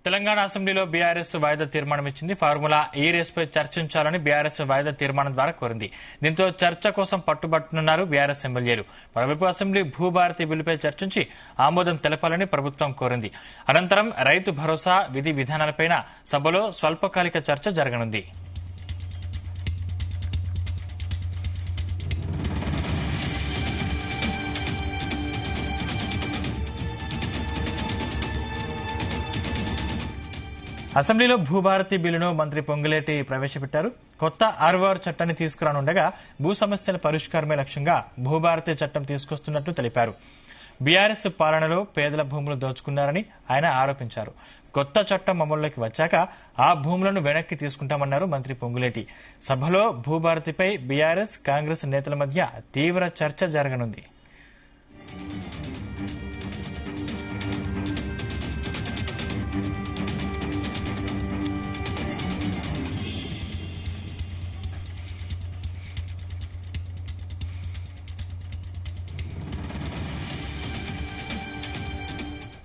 తెలంగాణ అసెంబ్లీలో బీఆర్ఎస్ వాయిదా తీర్మానం ఇచ్చింది. ఫార్ములా ఈ రేసుపై చర్చించాలని బీఆర్ఎస్ వాయిదా తీర్మానం ద్వారా కోరింది. దీంతో చర్చ కోసం పట్టుబట్టునున్నారు బీఆర్ఎస్ ఎమ్మెల్యేలు. మరోవైపు అసెంబ్లీ భూభారతి బిల్లుపై చర్చించి ఆమోదం తెలపాలని ప్రభుత్వం కోరింది. అనంతరం రైతు భరోసా విధి విధానాలపై సభలో స్వల్పకాలిక చర్చ జరగనుంది. అసెంబ్లీలో భూభారతి బిల్లును మంత్రి పొంగులేటి ప్రవేశపెట్టారు. కొత్త 66 చట్టాన్ని తీసుకురానుండగా భూ సమస్యల పరిష్కారమే లక్ష్యంగా భూభారతి చట్టం తీసుకొస్తున్నట్లు తెలిపారు. బీఆర్ఎస్ పాలనలో పేదల భూములు దోచుకున్నారని ఆయన ఆరోపించారు. కొత్త చట్టం అమల్లోకి వచ్చాక ఆ భూములను వెనక్కి తీసుకుంటామన్నారు మంత్రి పొంగులేటి. సభలో భూభారతిపై బీఆర్ఎస్ కాంగ్రెస్ నేతల మధ్య తీవ్ర చర్చ జరగనుంది.